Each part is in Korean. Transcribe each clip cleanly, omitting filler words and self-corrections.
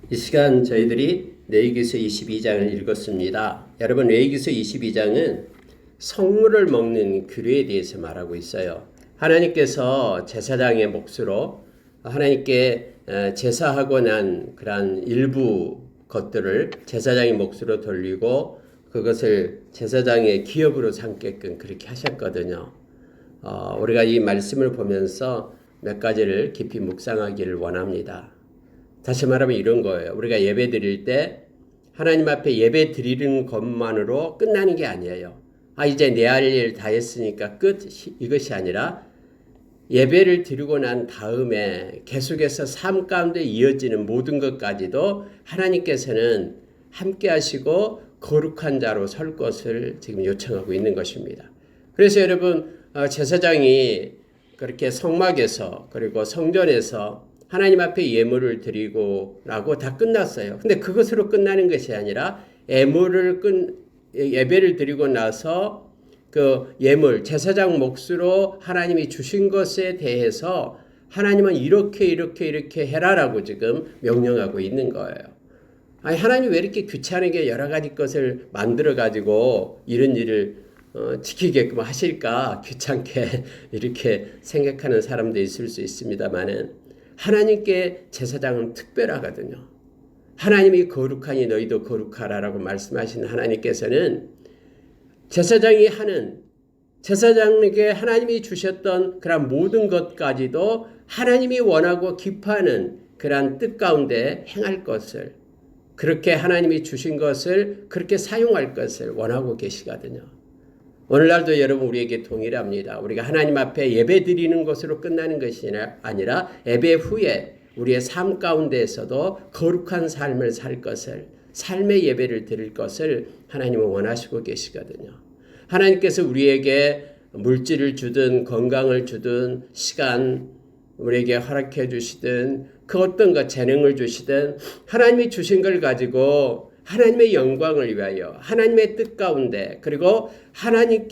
이 시간 저희들이 레위기서 22장을 읽었습니다. 여러분, 레위기서 22장은 성물을 먹는 규례에 대해서 말하고 있어요. 하나님께서 제사장의 몫으로 하나님께 제사하고 난 그러한 일부 것들을 제사장의 몫으로 돌리고 그것을 제사장의 기업으로 삼게끔 그렇게 하셨거든요. 우리가 이 말씀을 보면서 몇 가지를 깊이 묵상하기를 원합니다. 다시 말하면 이런 거예요. 우리가 예배 드릴 때 하나님 앞에 예배 드리는 것만으로 끝나는 게 아니에요. 이제 내 할 일 다 했으니까 끝, 이것이 아니라 예배를 드리고 난 다음에 계속해서 삶 가운데 이어지는 모든 것까지도 하나님께서는 함께 하시고 거룩한 자로 설 것을 지금 요청하고 있는 것입니다. 그래서 여러분, 제사장이 그렇게 성막에서 그리고 성전에서 하나님 앞에 예물을 드리고 라고 다 끝났어요. 근데 그것으로 끝나는 것이 아니라 예배를 드리고 나서 그 예물, 제사장 몫으로 하나님이 주신 것에 대해서 하나님은 이렇게 해라라고 지금 명령하고 있는 거예요. 하나님 왜 이렇게 귀찮게 여러 가지 것을 만들어 가지고 이런 일을 지키게끔 하실까? 귀찮게 이렇게 생각하는 사람도 있을 수 있습니다만은 하나님께 제사장은 특별하거든요. 하나님이 거룩하니 너희도 거룩하라라고 말씀하신 하나님께서는 제사장에게 하나님이 주셨던 그런 모든 것까지도 하나님이 원하고 기뻐하는 그런 뜻 가운데 행할 것을, 그렇게 하나님이 주신 것을 그렇게 사용할 것을 원하고 계시거든요. 오늘날도 여러분 우리에게 동일합니다. 우리가 하나님 앞에 예배 드리는 것으로 끝나는 것이 아니라 예배 후에 우리의 삶 가운데에서도 거룩한 삶을 살 것을, 삶의 예배를 드릴 것을 하나님은 원하시고 계시거든요. 하나님께서 우리에게 물질을 주든 건강을 주든 시간 우리에게 허락해 주시든 그 어떤 것 재능을 주시든 하나님이 주신 걸 가지고 하나님의 영광을 위하여 하나님의 뜻 가운데 그리고 하나님이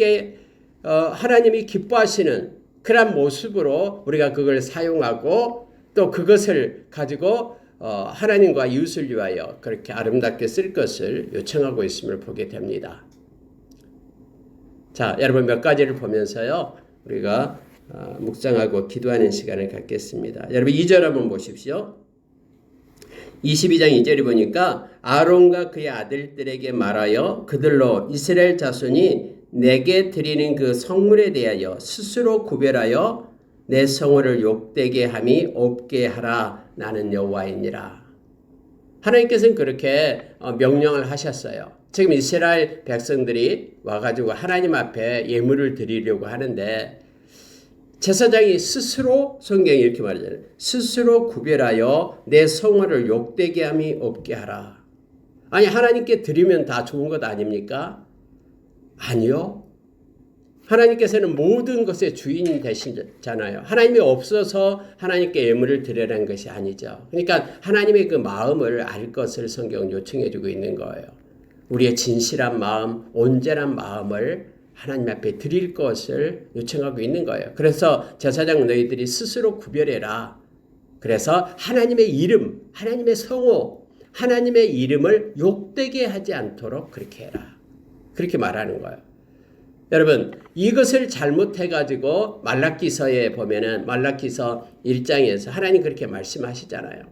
기뻐하시는 그런 모습으로 우리가 그걸 사용하고 또 그것을 가지고 하나님과 이웃을 위하여 그렇게 아름답게 쓸 것을 요청하고 있음을 보게 됩니다. 자, 여러분 몇 가지를 보면서요 우리가 묵상하고 기도하는 시간을 갖겠습니다. 여러분 2절 한번 보십시오. 22장 2절에 보니까 아론과 그의 아들들에게 말하여 그들로 이스라엘 자손이 내게 드리는 그 성물에 대하여 스스로 구별하여 내 성호를 욕되게 함이 없게 하라. 나는 여호와이니라. 하나님께서는 그렇게 명령을 하셨어요. 지금 이스라엘 백성들이 와가지고 하나님 앞에 예물을 드리려고 하는데 제사장이 스스로, 성경이 이렇게 말하잖아요. 스스로 구별하여 내 성호를 욕되게 함이 없게 하라. 아니, 하나님께 드리면 다 좋은 것 아닙니까? 아니요. 하나님께서는 모든 것의 주인이 되시잖아요. 하나님이 없어서 하나님께 예물을 드리라는 것이 아니죠. 그러니까 하나님의 그 마음을 알 것을 성경은 요청해 주고 있는 거예요. 우리의 진실한 마음, 온전한 마음을 하나님 앞에 드릴 것을 요청하고 있는 거예요. 그래서 제사장 너희들이 스스로 구별해라. 그래서 하나님의 이름, 하나님의 성호, 하나님의 이름을 욕되게 하지 않도록 그렇게 해라. 그렇게 말하는 거예요. 여러분, 이것을 잘못해가지고 말라기서에 보면은 말라기서 1장에서 하나님 그렇게 말씀하시잖아요.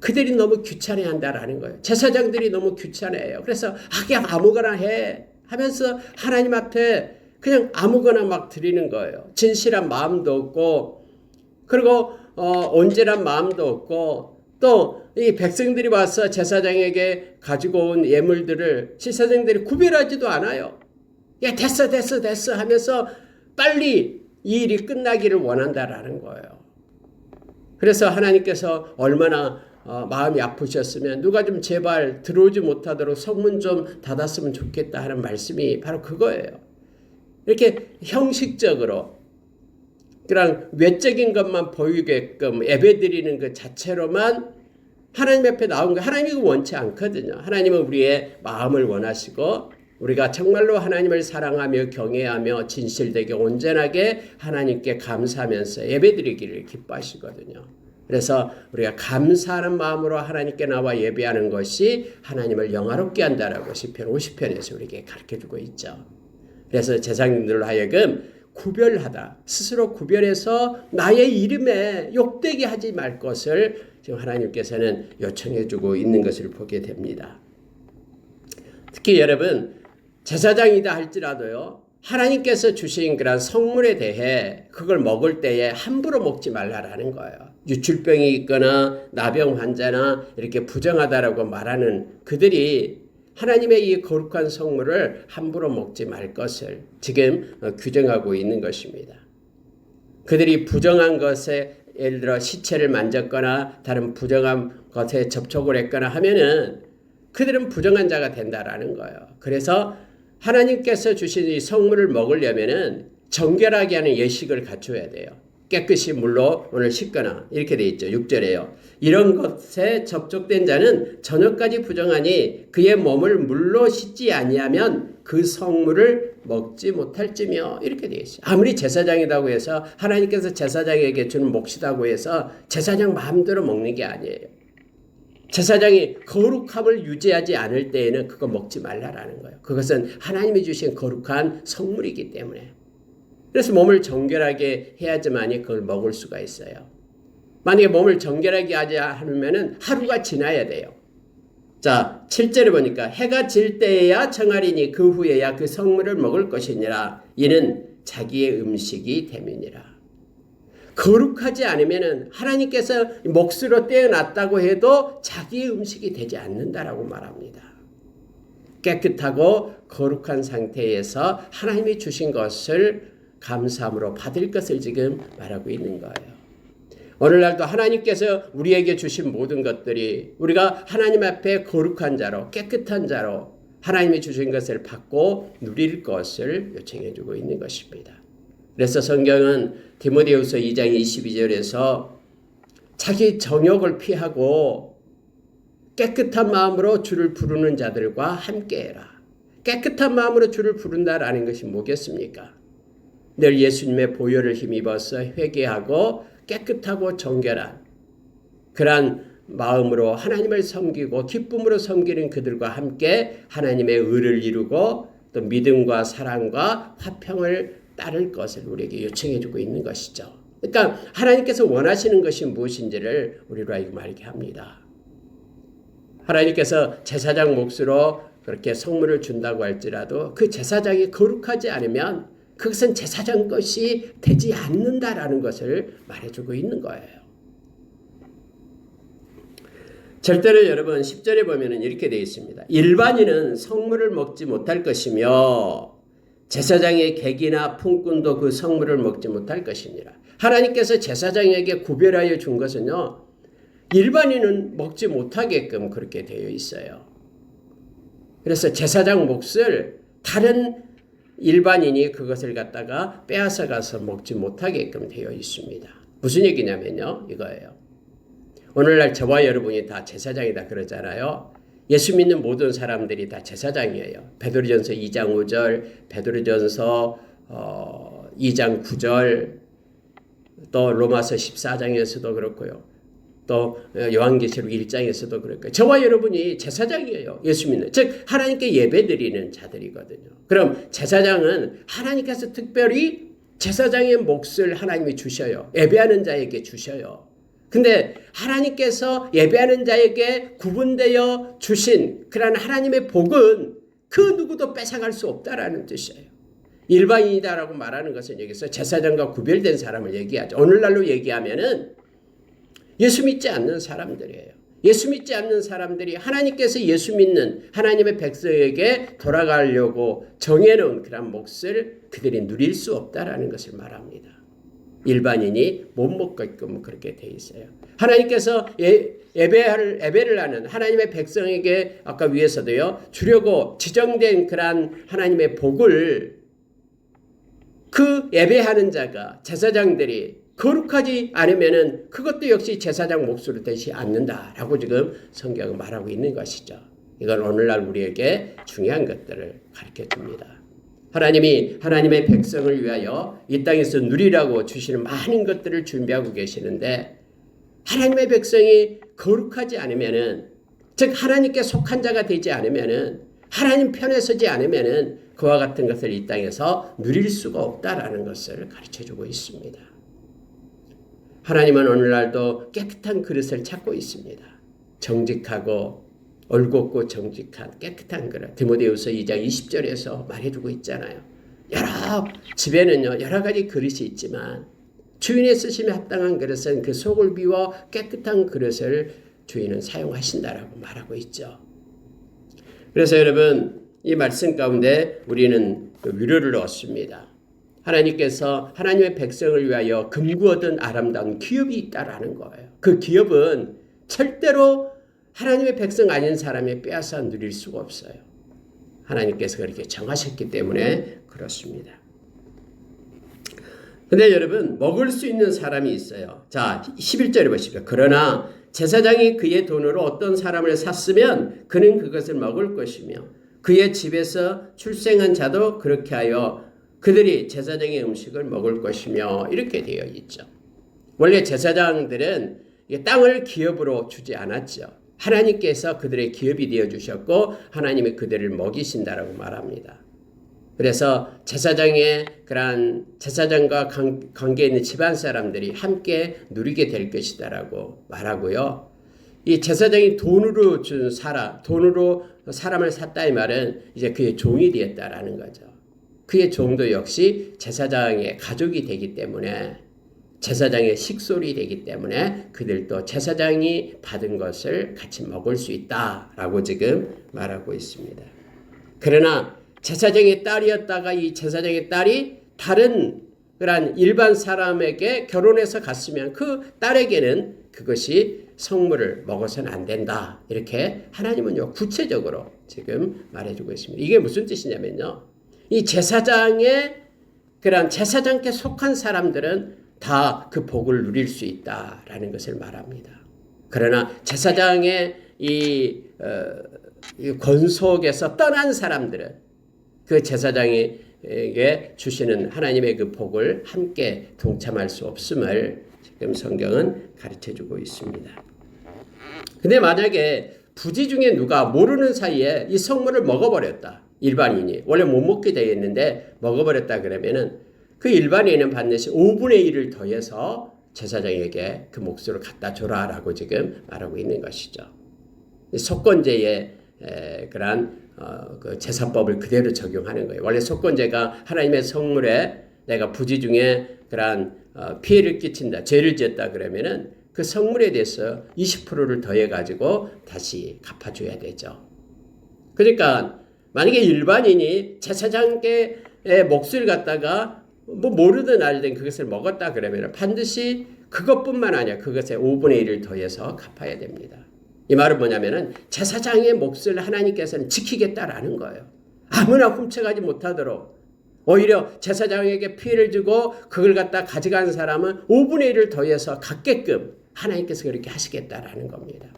그들이 너무 귀찮아한다라는 거예요. 제사장들이 너무 귀찮아해요. 그래서 그냥 아무거나 해 하면서 하나님 앞에 그냥 아무거나 막 드리는 거예요. 진실한 마음도 없고 그리고 온전한 마음도 없고 또 이 백성들이 와서 제사장에게 가지고 온 예물들을 제사장들이 구별하지도 않아요. 야, 됐어 하면서 빨리 이 일이 끝나기를 원한다라는 거예요. 그래서 하나님께서 얼마나 마음이 아프셨으면 누가 좀 제발 들어오지 못하도록 성문 좀 닫았으면 좋겠다 하는 말씀이 바로 그거예요. 이렇게 형식적으로 그냥 외적인 것만 보이게끔 예배드리는 그 자체로만 하나님 앞에 나온 거 하나님이 원치 않거든요. 하나님은 우리의 마음을 원하시고 우리가 정말로 하나님을 사랑하며 경외하며 진실되게 온전하게 하나님께 감사하면서 예배드리기를 기뻐하시거든요. 그래서 우리가 감사하는 마음으로 하나님께 나와 예배하는 것이 하나님을 영화롭게 한다라고 시편 50편에서 우리에게 가르쳐주고 있죠. 그래서 제사장들로 하여금 구별하다, 스스로 구별해서 나의 이름에 욕되게 하지 말 것을 지금 하나님께서는 요청해주고 있는 것을 보게 됩니다. 특히 여러분, 제사장이다 할지라도요, 하나님께서 주신 그런 성물에 대해 그걸 먹을 때에 함부로 먹지 말라라는 거예요. 유출병이 있거나 나병 환자나 이렇게 부정하다라고 말하는 그들이 하나님의 이 거룩한 성물을 함부로 먹지 말 것을 지금 규정하고 있는 것입니다. 그들이 부정한 것에 예를 들어 시체를 만졌거나 다른 부정한 것에 접촉을 했거나 하면은 그들은 부정한 자가 된다라는 거예요. 그래서 하나님께서 주신 이 성물을 먹으려면은 정결하게 하는 예식을 갖춰야 돼요. 깨끗이 물로 오늘 씻거나 이렇게 돼 있죠. 6절에요. 이런 것에 접촉된 자는 저녁까지 부정하니 그의 몸을 물로 씻지 아니하면 그 성물을 먹지 못할지며 이렇게 돼 있어요. 아무리 제사장이라고 해서 하나님께서 제사장에게 주는 몫이라고 해서 제사장 마음대로 먹는 게 아니에요. 제사장이 거룩함을 유지하지 않을 때에는 그거 먹지 말라라는 거예요. 그것은 하나님이 주신 거룩한 성물이기 때문에. 그래서 몸을 정결하게 해야지만이 그걸 먹을 수가 있어요. 만약에 몸을 정결하게 하지 않으면 하루가 지나야 돼요. 자, 7절에 보니까 해가 질 때에야 정하리니 그 후에야 그 성물을 먹을 것이니라. 이는 자기의 음식이 됨이니라. 거룩하지 않으면 하나님께서 몫으로 떼어놨다고 해도 자기의 음식이 되지 않는다라고 말합니다. 깨끗하고 거룩한 상태에서 하나님이 주신 것을 감사함으로 받을 것을 지금 말하고 있는 거예요. 오늘날도 하나님께서 우리에게 주신 모든 것들이 우리가 하나님 앞에 거룩한 자로 깨끗한 자로 하나님이 주신 것을 받고 누릴 것을 요청해 주고 있는 것입니다. 그래서 성경은 디모데후서 2장 22절에서 자기 정욕을 피하고 깨끗한 마음으로 주를 부르는 자들과 함께해라. 깨끗한 마음으로 주를 부른다라는 것이 뭐겠습니까? 늘 예수님의 보혈을 힘입어서 회개하고 깨끗하고 정결한 그러한 마음으로 하나님을 섬기고 기쁨으로 섬기는 그들과 함께 하나님의 의를 이루고 또 믿음과 사랑과 화평을 따를 것을 우리에게 요청해 주고 있는 것이죠. 그러니까 하나님께서 원하시는 것이 무엇인지를 우리로 하여금 알게 합니다. 하나님께서 제사장 몫으로 그렇게 성물을 준다고 할지라도 그 제사장이 거룩하지 않으면 그것은 제사장 것이 되지 않는다라는 것을 말해주고 있는 거예요. 절대로 여러분 10절에 보면 이렇게 되어 있습니다. 일반인은 성물을 먹지 못할 것이며 제사장의 객이나 품꾼도 그 성물을 먹지 못할 것이니라. 하나님께서 제사장에게 구별하여 준 것은요, 일반인은 먹지 못하게끔 그렇게 되어 있어요. 그래서 제사장 몫을 다른 일반인이 그것을 갖다가 빼앗아 가서 먹지 못하게끔 되어 있습니다. 무슨 얘기냐면요, 이거예요. 오늘날 저와 여러분이 다 제사장이다 그러잖아요. 예수 믿는 모든 사람들이 다 제사장이에요. 베드로전서 2장 5절, 베드로전서 2장 9절, 또 로마서 14장에서도 그렇고요. 또 요한계시록 1장에서도 그렇고요. 저와 여러분이 제사장이에요. 예수 믿는. 즉 하나님께 예배드리는 자들이거든요. 그럼 제사장은 하나님께서 특별히 제사장의 몫을 하나님이 주셔요. 예배하는 자에게 주셔요. 근데 하나님께서 예배하는 자에게 구분되어 주신 그러한 하나님의 복은 그 누구도 뺏어갈 수 없다라는 뜻이에요. 일반인이다라고 말하는 것은 여기서 제사장과 구별된 사람을 얘기하죠. 오늘날로 얘기하면은 예수 믿지 않는 사람들이에요. 예수 믿지 않는 사람들이 하나님께서 예수 믿는 하나님의 백성에게 돌아가려고 정해놓은 그런 몫을 그들이 누릴 수 없다라는 것을 말합니다. 일반인이 못 먹게끔 그렇게 돼 있어요. 하나님께서 예배를 하는 하나님의 백성에게 아까 위에서도요, 주려고 지정된 그러한 하나님의 복을 그 예배하는 자가 제사장들이 거룩하지 않으면은 그것도 역시 제사장 몫으로 되지 않는다라고 지금 성경은 말하고 있는 것이죠. 이건 오늘날 우리에게 중요한 것들을 가르쳐 줍니다. 하나님이 하나님의 백성을 위하여 이 땅에서 누리라고 주시는 많은 것들을 준비하고 계시는데 하나님의 백성이 거룩하지 않으면은, 즉 하나님께 속한 자가 되지 않으면은, 하나님 편에 서지 않으면은 그와 같은 것을 이 땅에서 누릴 수가 없다라는 것을 가르쳐주고 있습니다. 하나님은 오늘날도 깨끗한 그릇을 찾고 있습니다. 정직하고 올곧고 정직한 깨끗한 그릇. 디모데후서 2장 20절에서 말해주고 있잖아요. 여러 집에는요 여러 가지 그릇이 있지만 주인의 쓰심에 합당한 그릇은 그 속을 비워 깨끗한 그릇을 주인은 사용하신다라고 말하고 있죠. 그래서 여러분 이 말씀 가운데 우리는 위로를 얻습니다. 하나님께서 하나님의 백성을 위하여 금구어둔 아름다운 기업이 있다라는 거예요. 그 기업은 절대로 하나님의 백성 아닌 사람이 빼앗아 누릴 수가 없어요. 하나님께서 그렇게 정하셨기 때문에 그렇습니다. 근데 여러분 먹을 수 있는 사람이 있어요. 자 11절에 보십시오. 그러나 제사장이 그의 돈으로 어떤 사람을 샀으면 그는 그것을 먹을 것이며 그의 집에서 출생한 자도 그렇게 하여 그들이 제사장의 음식을 먹을 것이며 이렇게 되어 있죠. 원래 제사장들은 땅을 기업으로 주지 않았죠. 하나님께서 그들의 기업이 되어주셨고 하나님이 그들을 먹이신다라고 말합니다. 그래서 제사장의 그러한 제사장과 관계 있는 집안 사람들이 함께 누리게 될 것이다라고 말하고요. 이 제사장이 돈으로 돈으로 사람을 샀다 이 말은 이제 그의 종이 되었다라는 거죠. 그의 종도 역시 제사장의 가족이 되기 때문에 제사장의 식솔이 되기 때문에 그들도 제사장이 받은 것을 같이 먹을 수 있다라고 지금 말하고 있습니다. 그러나 제사장의 딸이었다가 이 제사장의 딸이 다른 그런 일반 사람에게 결혼해서 갔으면 그 딸에게는 그것이 성물을 먹어서는 안 된다. 이렇게 하나님은요 구체적으로 지금 말해주고 있습니다. 이게 무슨 뜻이냐면요. 이 제사장의 그런 제사장께 속한 사람들은 다 그 복을 누릴 수 있다라는 것을 말합니다. 그러나 제사장의 이 권속에서 떠난 사람들은 그 제사장에게 주시는 하나님의 그 복을 함께 동참할 수 없음을 지금 성경은 가르쳐주고 있습니다. 근데 만약에 부지 중에 누가 모르는 사이에 이 성물을 먹어버렸다. 일반인이 원래 못 먹게 되어 있는데 먹어버렸다 그러면은 그 일반인은 반드시 5분의 1을 더해서 제사장에게 그 몫을 갖다 줘라라고 지금 말하고 있는 것이죠. 속건제의 그러한 그 제사법을 그대로 적용하는 거예요. 원래 속건제가 하나님의 성물에 내가 부지 중에 그러한 피해를 끼친다, 죄를 지었다 그러면은 그 성물에 대해서 20%를 더해가지고 다시 갚아줘야 되죠. 그러니까 만약에 일반인이 제사장께 몫을 갖다가 뭐 모르든 알든 그것을 먹었다 그러면 반드시 그것뿐만 아니라 그것의 5분의 1을 더해서 갚아야 됩니다. 이 말은 뭐냐면은 제사장의 몫을 하나님께서는 지키겠다라는 거예요. 아무나 훔쳐가지 못하도록 오히려 제사장에게 피해를 주고 그걸 갖다 가져간 사람은 5분의 1을 더해서 갖게끔 하나님께서 그렇게 하시겠다라는 겁니다.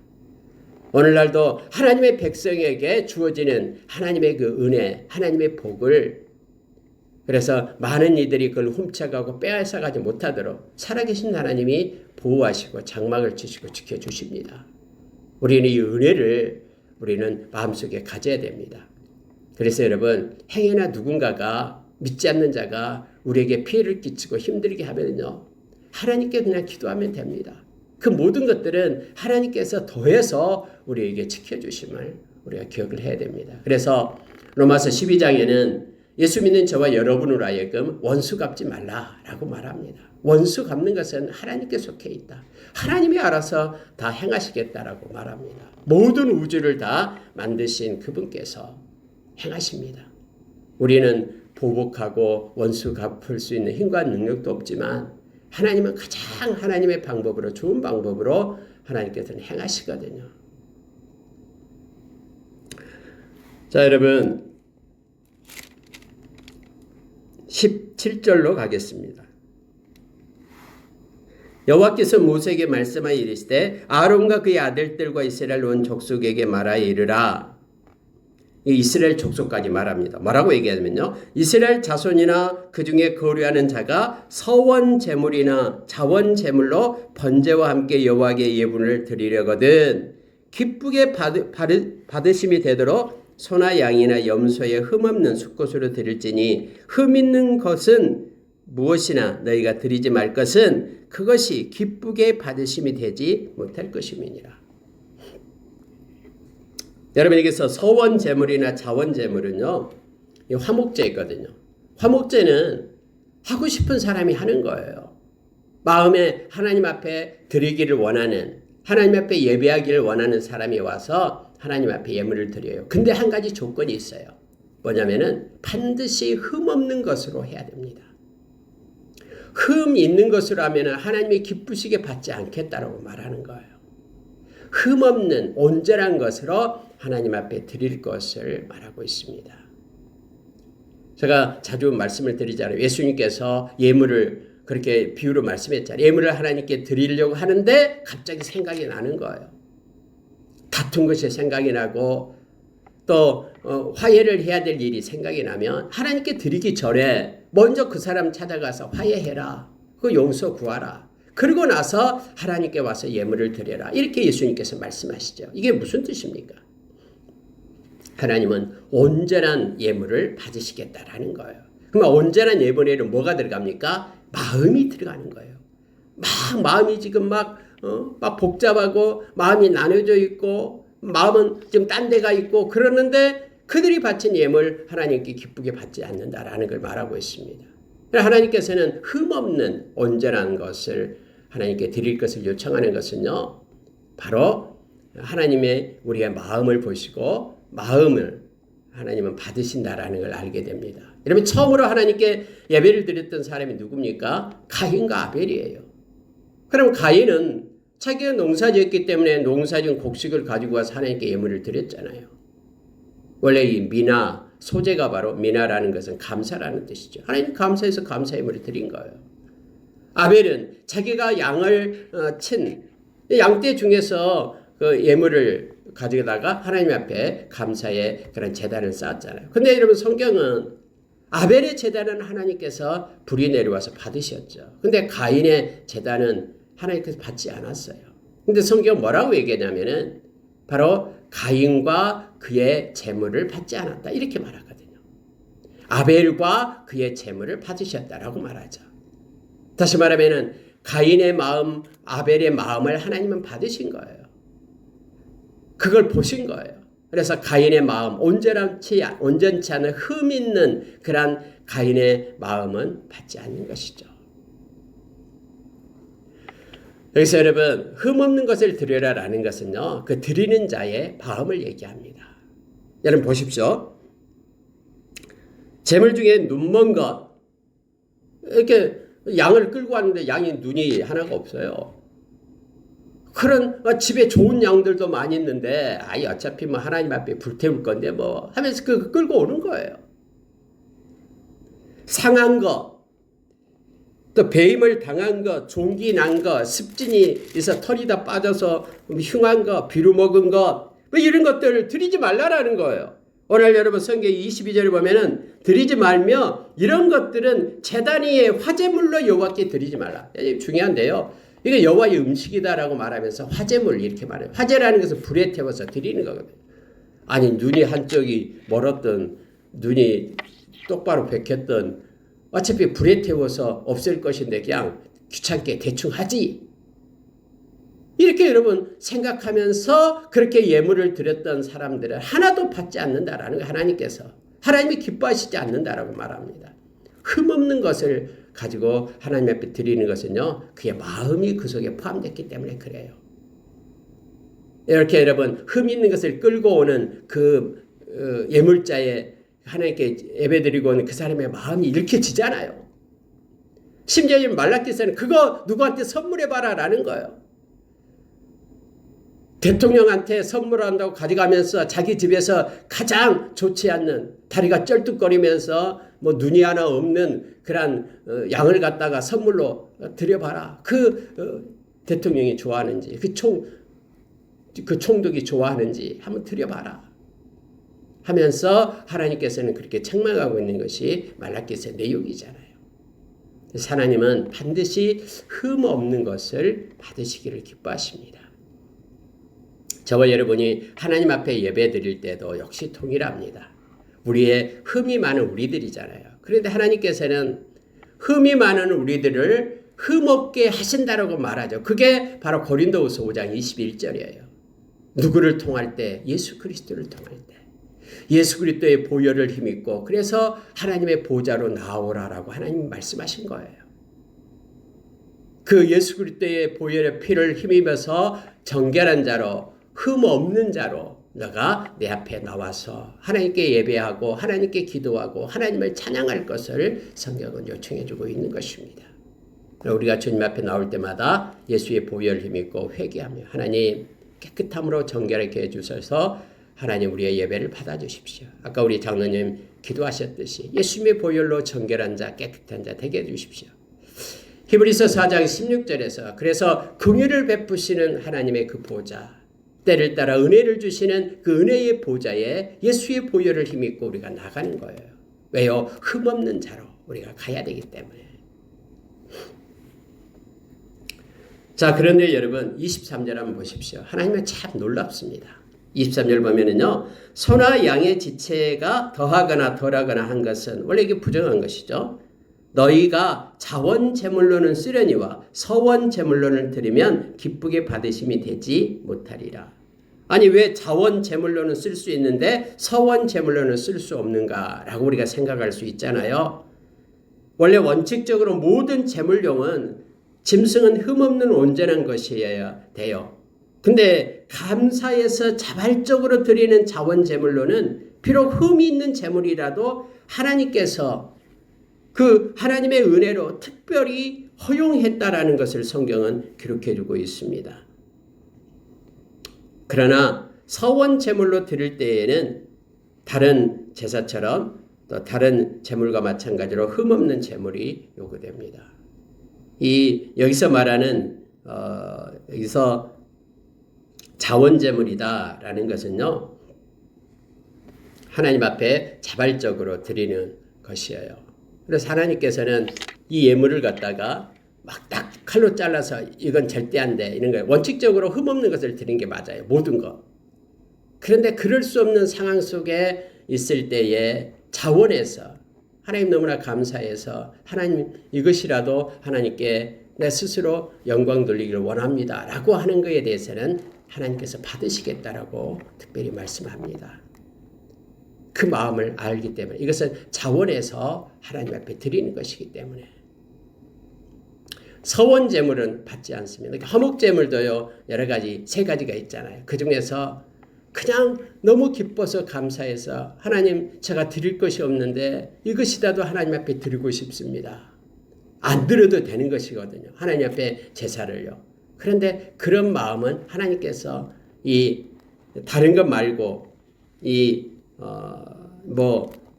오늘날도 하나님의 백성에게 주어지는 하나님의 그 은혜, 하나님의 복을 그래서 많은 이들이 그걸 훔쳐가고 빼앗아가지 못하도록 살아계신 하나님이 보호하시고 장막을 치시고 지켜주십니다. 우리는 이 은혜를 우리는 마음속에 가져야 됩니다. 그래서 여러분 행여나 누군가가 믿지 않는 자가 우리에게 피해를 끼치고 힘들게 하면요 하나님께 그냥 기도하면 됩니다. 그 모든 것들은 하나님께서 더해서 우리에게 지켜주심을 우리가 기억을 해야 됩니다. 그래서 로마서 12장에는 예수 믿는 저와 여러분으로 하여금 원수 갚지 말라라고 말합니다. 원수 갚는 것은 하나님께 속해 있다. 하나님이 알아서 다 행하시겠다라고 말합니다. 모든 우주를 다 만드신 그분께서 행하십니다. 우리는 보복하고 원수 갚을 수 있는 힘과 능력도 없지만 하나님은 가장 하나님의 방법으로 좋은 방법으로 하나님께서는 행하시거든요. 자 여러분 17절로 가겠습니다. 여호와께서 모세에게 말씀하여 이르시되 아론과 그의 아들들과 이스라엘 온 족속에게 말하여 이르라. 이 이스라엘 족속까지 말합니다. 뭐라고 얘기하냐면요. 이스라엘 자손이나 그 중에 거류하는 자가 서원 제물이나 자원 제물로 번제와 함께 여호와께 예물을 드리려거든 기쁘게 받으심이 되도록 소나 양이나 염소에 흠없는 숫것으로 드릴지니 흠 있는 것은 무엇이나 너희가 드리지 말 것은 그것이 기쁘게 받으심이 되지 못할 것임이니라. 여러분에게서 서원 제물이나 자원 제물은요, 화목제거든요. 화목제는 하고 싶은 사람이 하는 거예요. 마음에 하나님 앞에 드리기를 원하는, 하나님 앞에 예배하기를 원하는 사람이 와서 하나님 앞에 예물을 드려요. 근데 한 가지 조건이 있어요. 뭐냐면은 반드시 흠 없는 것으로 해야 됩니다. 흠 있는 것으로 하면은 하나님이 기쁘시게 받지 않겠다라고 말하는 거예요. 흠 없는 온전한 것으로 하나님 앞에 드릴 것을 말하고 있습니다. 제가 자주 말씀을 드리잖아요. 예수님께서 예물을 그렇게 비유로 말씀했잖아요. 예물을 하나님께 드리려고 하는데 갑자기 생각이 나는 거예요. 다툰 것이 생각이 나고 또 화해를 해야 될 일이 생각이 나면 하나님께 드리기 전에 먼저 그 사람 찾아가서 화해해라. 그 용서 구하라. 그러고 나서 하나님께 와서 예물을 드려라. 이렇게 예수님께서 말씀하시죠. 이게 무슨 뜻입니까? 하나님은 온전한 예물을 받으시겠다라는 거예요. 그러면 온전한 예물에는 뭐가 들어갑니까? 마음이 들어가는 거예요. 마음이 지금 막 복잡하고 마음이 나눠져 있고 마음은 좀 딴 데가 있고 그러는데 그들이 바친 예물 하나님께 기쁘게 받지 않는다라는 걸 말하고 있습니다. 하나님께서는 흠없는 온전한 것을 하나님께 드릴 것을 요청하는 것은요. 바로 하나님의 우리의 마음을 보시고 마음을 하나님은 받으신다라는 걸 알게 됩니다. 여러분 처음으로 하나님께 예배를 드렸던 사람이 누굽니까? 가인과 아벨이에요. 그럼 가인은 자기가 농사지었기 때문에 농사지은 곡식을 가지고 와서 하나님께 예물을 드렸잖아요. 원래 이 미나 소재가 바로 미나라는 것은 감사라는 뜻이죠. 하나님 감사해서 감사 예물을 드린 거예요. 아벨은 자기가 양을 친 양떼 중에서 그 예물을 가져다가 하나님 앞에 감사의 그런 제단을 쌓았잖아요. 근데 여러분 성경은 아벨의 제단은 하나님께서 불이 내려와서 받으셨죠. 근데 가인의 제단은 하나님께서 받지 않았어요. 근데 성경 뭐라고 얘기하냐면은 바로 가인과 그의 제물을 받지 않았다. 이렇게 말하거든요. 아벨과 그의 제물을 받으셨다라고 말하죠. 다시 말하면은 가인의 마음, 아벨의 마음을 하나님은 받으신 거예요. 그걸 보신 거예요. 그래서 가인의 마음, 온전치 않은 흠 있는 그런 가인의 마음은 받지 않는 것이죠. 여기서 여러분 흠 없는 것을 드려라라는 것은요. 그 드리는 자의 마음을 얘기합니다. 여러분 보십시오. 재물 중에 눈먼 것 이렇게 양을 끌고 왔는데 양이 눈이 하나가 없어요. 그런 집에 좋은 양들도 많이 있는데 아이 어차피 뭐 하나님 앞에 불태울 건데 뭐 하면서 그 끌고 오는 거예요. 상한 거, 또 배임을 당한 거, 종기 난 거, 습진이 있어 털이 다 빠져서 흉한 거, 비루 먹은 거, 뭐 이런 것들을 드리지 말라라는 거예요. 오늘 여러분 성경 22절에 보면은 드리지 말며 이런 것들은 제단 위에 화제물로 여호와께 드리지 말라. 중요한데요. 이게 여호와의 음식이다라고 말하면서 화제물 이렇게 말해요. 화제라는 것은 불에 태워서 드리는 거거든요. 아니 눈이 한쪽이 멀었던 눈이 똑바로 베꼈던 어차피 불에 태워서 없앨 것인데 그냥 귀찮게 대충 하지. 이렇게 여러분 생각하면서 그렇게 예물을 드렸던 사람들은 하나도 받지 않는다라는 거 하나님께서 하나님이 기뻐하시지 않는다라고 말합니다. 흠없는 것을 가지고 하나님 앞에 드리는 것은요. 그의 마음이 그 속에 포함됐기 때문에 그래요. 이렇게 여러분 흠 있는 것을 끌고 오는 그 예물자의 하나님께 예배드리고 오는 그 사람의 마음이 읽혀지잖아요. 심지어 말라기서는 그거 누구한테 선물해봐라 라는 거예요. 대통령한테 선물한다고 가져가면서 자기 집에서 가장 좋지 않는 다리가 쩔뚝거리면서 뭐 눈이 하나 없는 그런 양을 갖다가 선물로 드려봐라. 대통령이 좋아하는지 그 총독이 좋아하는지 한번 드려봐라. 하면서 하나님께서는 그렇게 책망하고 있는 것이 말라기서 내용이잖아요. 하나님은 반드시 흠 없는 것을 받으시기를 기뻐하십니다. 저와 여러분이 하나님 앞에 예배 드릴 때도 역시 동일합니다. 우리의 흠이 많은 우리들이잖아요. 그런데 하나님께서는 흠이 많은 우리들을 흠없게 하신다라고 말하죠. 그게 바로 고린도후서 5장 21절이에요. 누구를 통할 때? 예수 그리스도를 통할 때. 예수 그리스도의 보혈을 힘입고 그래서 하나님의 보좌로 나오라라고 하나님 말씀하신 거예요. 그 예수 그리스도의 보혈의 피를 힘입어서 정결한 자로 흠 없는 자로 너가 내 앞에 나와서 하나님께 예배하고 하나님께 기도하고 하나님을 찬양할 것을 성경은 요청해 주고 있는 것입니다. 우리가 주님 앞에 나올 때마다 예수의 보혈을 힘입고 회개하며 하나님 깨끗함으로 정결하게 해주셔서 하나님 우리의 예배를 받아주십시오. 아까 우리 장로님 기도하셨듯이 예수님의 보혈로 정결한 자 깨끗한 자 되게 해주십시오. 히브리서 4장 16절에서 그래서 긍휼을 베푸시는 하나님의 그 보좌 때를 따라 은혜를 주시는 그 은혜의 보좌에 예수의 보혈을 힘입고 우리가 나가는 거예요. 왜요? 흠없는 자로 우리가 가야 되기 때문에. 자, 그런데 여러분 23절 한번 보십시오. 하나님은 참 놀랍습니다. 23절 보면은요. 소나 양의 지체가 더하거나 덜하거나 한 것은 원래 이게 부정한 것이죠. 너희가 자원 제물로는 쓰려니와 서원 제물로는 드리면 기쁘게 받으심이 되지 못하리라. 아니 왜 자원 제물로는 쓸 수 있는데 서원 제물로는 쓸 수 없는가라고 우리가 생각할 수 있잖아요. 원래 원칙적으로 모든 제물용은 짐승은 흠없는 온전한 것이어야 돼요. 근데 감사해서 자발적으로 드리는 자원 제물로는 비록 흠이 있는 제물이라도 하나님께서 그 하나님의 은혜로 특별히 허용했다라는 것을 성경은 기록해주고 있습니다. 그러나 서원 제물로 드릴 때에는 다른 제사처럼 또 다른 제물과 마찬가지로 흠없는 제물이 요구됩니다. 여기서 말하는 여기서 자원 제물이다라는 것은요 하나님 앞에 자발적으로 드리는 것이에요. 그래서 하나님께서는 이 예물을 갖다가 막 딱 칼로 잘라서 이건 절대 안 돼 이런 거예요. 원칙적으로 흠없는 것을 드리는 게 맞아요. 모든 것. 그런데 그럴 수 없는 상황 속에 있을 때에 자원해서 하나님 너무나 감사해서 하나님 이것이라도 하나님께 내 스스로 영광 돌리기를 원합니다 라고 하는 것에 대해서는 하나님께서 받으시겠다라고 특별히 말씀합니다. 그 마음을 알기 때문에 이것은 자원해서 하나님 앞에 드리는 것이기 때문에 서원 제물은 받지 않습니다. 화목 제물도요 여러 가지 3가지가 있잖아요. 그 중에서 그냥 너무 기뻐서 감사해서 하나님 제가 드릴 것이 없는데 이것이라도 하나님 앞에 드리고 싶습니다. 안 드려도 되는 것이거든요. 하나님 앞에 제사를요. 그런데 그런 마음은 하나님께서 이 다른 것 말고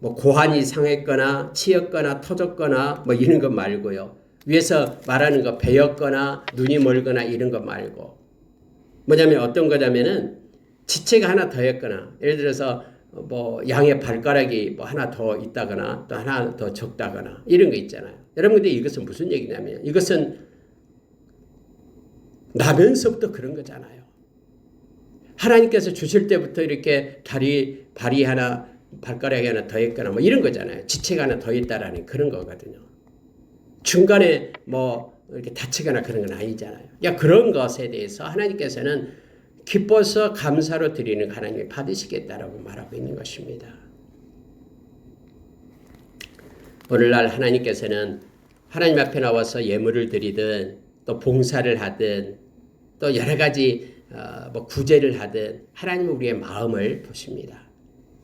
고환이 상했거나 치였거나 터졌거나 뭐 이런 것 말고요. 위에서 말하는 거 베었거나 눈이 멀거나 이런 거 말고 뭐냐면 어떤 거냐면은 지체가 하나 더했거나 예를 들어서 뭐 양의 발가락이 뭐 하나 더 있다거나 또 하나 더 적다거나 이런 거 있잖아요. 여러분들 이것은 무슨 얘기냐면 이것은 나면서부터 그런 거잖아요. 하나님께서 주실 때부터 이렇게 발이 하나 발가락이 하나 더 있거나 뭐 이런 거잖아요. 지체가 하나 더 있다라는 그런 거거든요. 중간에 뭐 이렇게 다치거나 그런 건 아니잖아요. 그런 것에 대해서 하나님께서는 기뻐서 감사로 드리는 하나님이 받으시겠다라고 말하고 있는 것입니다. 오늘날 하나님께서는 하나님 앞에 나와서 예물을 드리든 또 봉사를 하든 또 여러 가지 구제를 하든 하나님은 우리의 마음을 보십니다.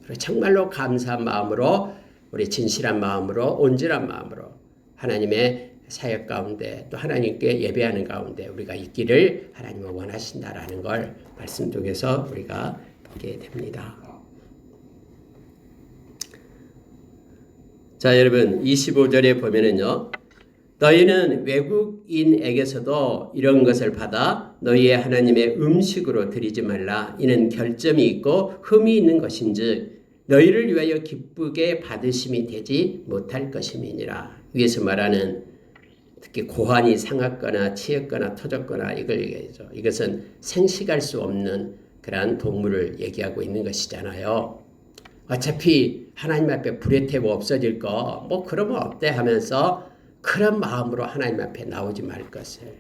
그리고 정말로 감사한 마음으로 우리 진실한 마음으로 온전한 마음으로 하나님의 사역 가운데 또 하나님께 예배하는 가운데 우리가 있기를 하나님은 원하신다라는 걸 말씀 속에서 우리가 보게 됩니다. 자, 여러분 25절에 보면은요. 너희는 외국인에게서도 이런 것을 받아 너희의 하나님의 음식으로 드리지 말라. 이는 결점이 있고 흠이 있는 것인즉 너희를 위하여 기쁘게 받으심이 되지 못할 것임이니라. 위에서 말하는 특히 고환이 상하거나 치였거나 터졌거나 이걸 얘기하죠. 이것은 생식할 수 없는 그러한 동물을 얘기하고 있는 것이잖아요. 어차피 하나님 앞에 불에 태워 없어질 거 뭐 그러면 어때 하면서 그런 마음으로 하나님 앞에 나오지 말 것을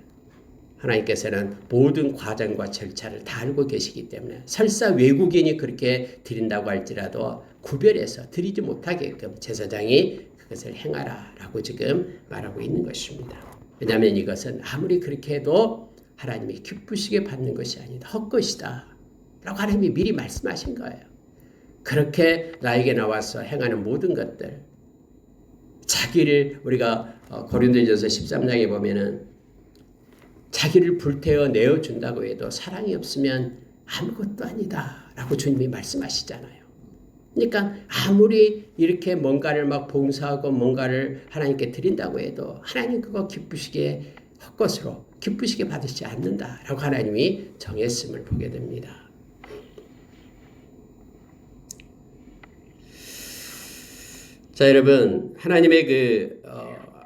하나님께서는 모든 과정과 절차를 다 알고 계시기 때문에 설사 외국인이 그렇게 드린다고 할지라도 구별해서 드리지 못하게끔 제사장이 그것을 행하라라고 지금 말하고 있는 것입니다. 왜냐하면 이것은 아무리 그렇게 해도 하나님이 기쁘시게 받는 것이 아니다. 헛것이다 라고 하나님이 미리 말씀하신 거예요. 그렇게 나에게 나와서 행하는 모든 것들 자기를 우리가 고린도전서 13장에 보면은 자기를 불태워 내어준다고 해도 사랑이 없으면 아무것도 아니다 라고 주님이 말씀하시잖아요. 그러니까 아무리 이렇게 뭔가를 막 봉사하고 뭔가를 하나님께 드린다고 해도 하나님 그거 기쁘시게 헛것으로 기쁘시게 받으시지 않는다라고 하나님이 정했음을 보게 됩니다. 자, 여러분, 하나님의 그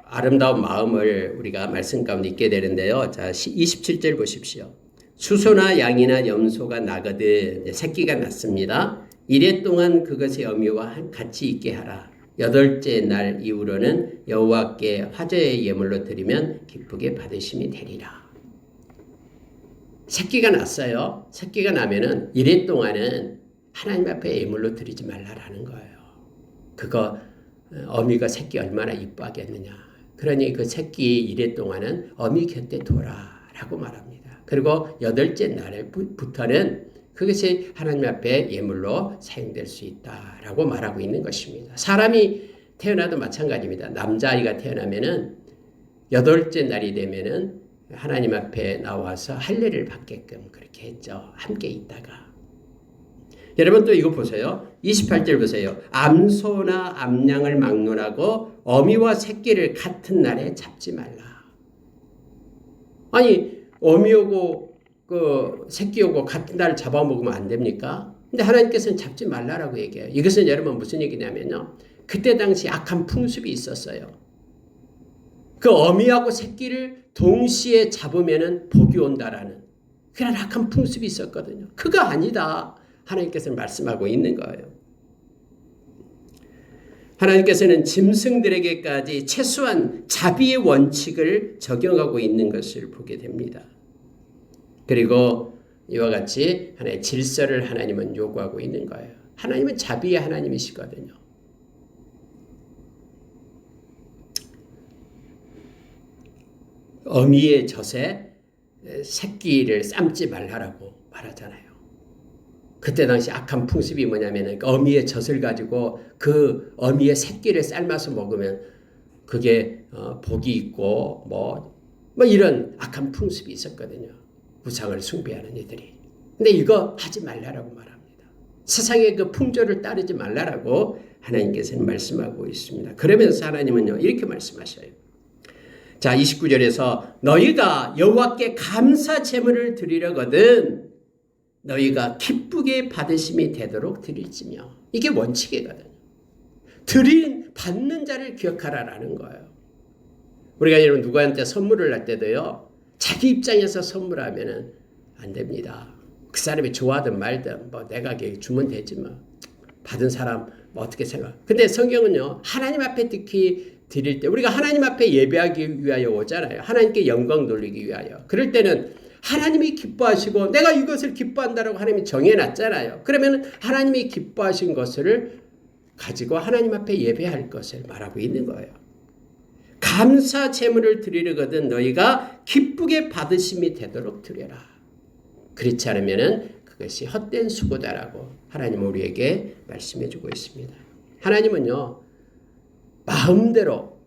아름다운 마음을 우리가 말씀 가운데 있게 되는데요. 자, 27절 보십시오. 수소나 양이나 염소가 나거든 새끼가 났습니다. 이래 동안 그것의 어미와 같이 있게 하라. 8째 날 이후로는 여호와께 화제의 예물로 드리면 기쁘게 받으심이 되리라. 새끼가 났어요. 새끼가 나면은 이래 동안은 하나님 앞에 예물로 드리지 말라라는 거예요. 그거 어미가 새끼 얼마나 이뻐하겠느냐. 그러니 그 새끼 이래 동안은 어미 곁에 둬라라고 말합니다. 그리고 8째 날부터는 그것이 하나님 앞에 예물로 사용될 수 있다라고 말하고 있는 것입니다. 사람이 태어나도 마찬가지입니다. 남자아이가 태어나면은 8째 날이 되면은 하나님 앞에 나와서 할례를 받게끔 그렇게 했죠. 함께 있다가. 여러분 또 이거 보세요. 28절 보세요. 암소나 암양을 막론하고 어미와 새끼를 같은 날에 잡지 말라. 아니 어미하고 그 새끼하고 같은 날 잡아먹으면 안 됩니까? 근데 하나님께서는 잡지 말라라고 얘기해요. 이것은 여러분 무슨 얘기냐면요. 그때 당시 악한 풍습이 있었어요. 그 어미하고 새끼를 동시에 잡으면은 복이 온다라는 그런 악한 풍습이 있었거든요. 그거 아니다. 하나님께서는 말씀하고 있는 거예요. 하나님께서는 짐승들에게까지 최소한 자비의 원칙을 적용하고 있는 것을 보게 됩니다. 그리고 이와 같이 하나의 질서를 하나님은 요구하고 있는 거예요. 하나님은 자비의 하나님이시거든요. 어미의 젖에 새끼를 삶지 말라라고 말하잖아요. 그때 당시 악한 풍습이 뭐냐면 어미의 젖을 가지고 그 어미의 새끼를 삶아서 먹으면 그게 복이 있고 뭐 이런 악한 풍습이 있었거든요. 우상을 숭배하는 이들이. 근데 이거 하지 말라라고 말합니다. 세상의 그 풍조를 따르지 말라라고 하나님께서는 말씀하고 있습니다. 그러면서 하나님은요 이렇게 말씀하셔요. 자, 29절에서 너희가 여호와께 감사 제물을 드리려거든 너희가 기쁘게 받으심이 되도록 드릴지며. 이게 원칙이거든요. 받는 자를 기억하라라는 거예요. 우리가 여러분 누구한테 선물을 할 때도요. 자기 입장에서 선물하면은 안 됩니다. 그 사람이 좋아하든 말든 뭐 내가 주면 되지 뭐. 받은 사람 뭐 어떻게 생각. 근데 성경은요. 하나님 앞에 특히 드릴 때 우리가 하나님 앞에 예배하기 위하여 오잖아요. 하나님께 영광 돌리기 위하여. 그럴 때는 하나님이 기뻐하시고 내가 이것을 기뻐한다라고 하나님이 정해놨잖아요. 그러면 하나님이 기뻐하신 것을 가지고 하나님 앞에 예배할 것을 말하고 있는 거예요. 감사 제물을 드리려거든 너희가 기쁘게 받으심이 되도록 드려라. 그렇지 않으면 그것이 헛된 수고다라고 하나님은 우리에게 말씀해주고 있습니다. 하나님은요. 마음대로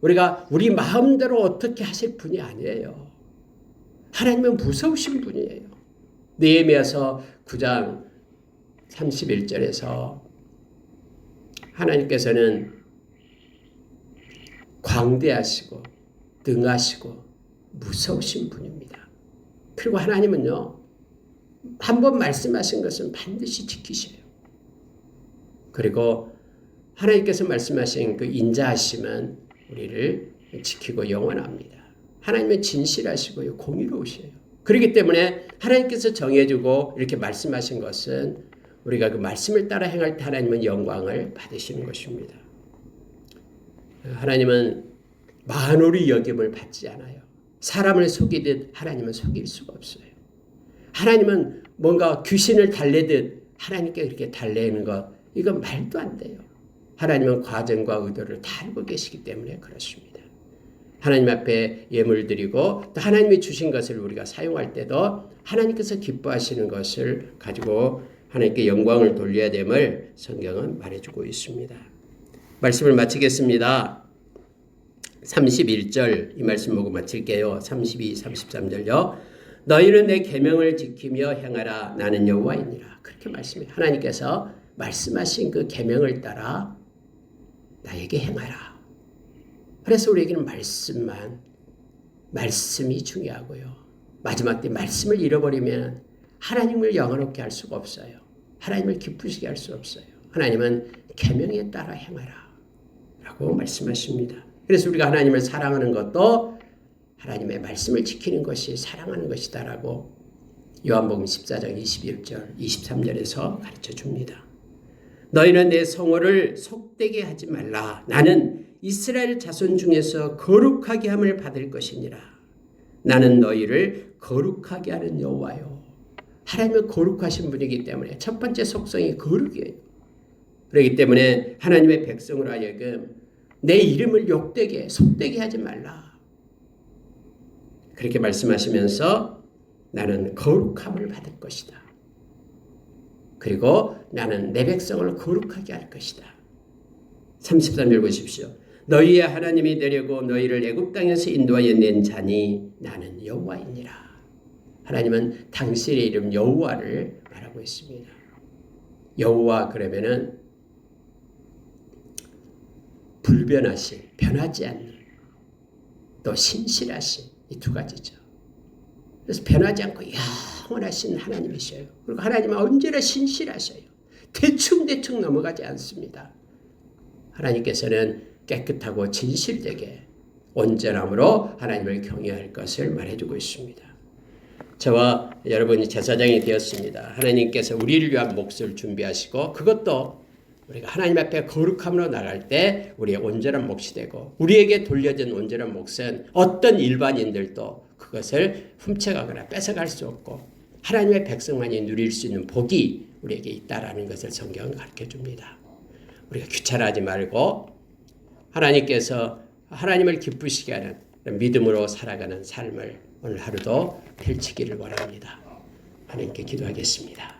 우리가 우리 마음대로 어떻게 하실 분이 아니에요. 하나님은 무서우신 분이에요. 느헤미야서 9장 31절에서 하나님께서는 광대하시고 능하시고 무서우신 분입니다. 그리고 하나님은요. 한 번 말씀하신 것은 반드시 지키셔요. 그리고 하나님께서 말씀하신 그 인자하심은 우리를 지키고 영원합니다. 하나님은 진실하시고요, 공의로우셔요. 그렇기 때문에 하나님께서 정해주고 이렇게 말씀하신 것은 우리가 그 말씀을 따라 행할 때 하나님은 영광을 받으시는 것입니다. 하나님은 만홀히 여김을 받지 않아요. 사람을 속이듯 하나님은 속일 수가 없어요. 하나님은 뭔가 귀신을 달래듯 하나님께 그렇게 달래는 것, 이건 말도 안 돼요. 하나님은 과정과 의도를 다 알고 계시기 때문에 그렇습니다. 하나님 앞에 예물 드리고 또 하나님이 주신 것을 우리가 사용할 때도 하나님께서 기뻐하시는 것을 가지고 하나님께 영광을 돌려야 됨을 성경은 말해주고 있습니다. 말씀을 마치겠습니다. 31절 이 말씀 보고 마칠게요. 32, 33절요. 너희는 내 계명을 지키며 행하라. 나는 여호와이니라. 그렇게 말씀해요. 하나님께서 말씀하신 그 계명을 따라 나에게 행하라. 그래서 우리에게는 말씀이 중요하고요. 마지막 때 말씀을 잃어버리면 하나님을 영화롭게 할 수가 없어요. 하나님을 기쁘시게 할 수 없어요. 하나님은 계명에 따라 행하라 라고 말씀하십니다. 그래서 우리가 하나님을 사랑하는 것도 하나님의 말씀을 지키는 것이 사랑하는 것이다라고 요한복음 14장 21절 23절에서 가르쳐 줍니다. 너희는 내 성호를 속되게 하지 말라. 나는 이스라엘 자손 중에서 거룩하게 함을 받을 것이니라. 나는 너희를 거룩하게 하는 여호와요. 하나님은 거룩하신 분이기 때문에 첫 번째 속성이 거룩이에요. 그렇기 때문에 하나님의 백성으로 하여금 내 이름을 욕되게 속되게 하지 말라. 그렇게 말씀하시면서 나는 거룩함을 받을 것이다. 그리고 나는 내 백성을 거룩하게 할 것이다. 33절 보십시오. 너희의 하나님이 되려고 너희를 애굽 땅에서 인도하여 낸 자니 나는 여호와이니라. 하나님은 당신의 이름 여호와를 말하고 있습니다. 여호와 그러면은 불변하신, 변하지 않는, 또 신실하신 이 두 가지죠. 그래서 변하지 않고 영원하신 하나님이셔요. 그리고 하나님은 언제나 신실하셔요. 대충 넘어가지 않습니다. 하나님께서는 깨끗하고 진실되게 온전함으로 하나님을 경외할 것을 말해주고 있습니다. 저와 여러분이 제사장이 되었습니다. 하나님께서 우리를 위한 몫을 준비하시고 그것도 우리가 하나님 앞에 거룩함으로 나갈 때 우리의 온전한 몫이 되고 우리에게 돌려진 온전한 몫은 어떤 일반인들도 그것을 훔쳐가거나 뺏어갈 수 없고 하나님의 백성만이 누릴 수 있는 복이 우리에게 있다라는 것을 성경은 가르쳐줍니다. 우리가 귀찮아하지 말고 하나님께서 하나님을 기쁘시게 하는 믿음으로 살아가는 삶을 오늘 하루도 펼치기를 원합니다. 하나님께 기도하겠습니다.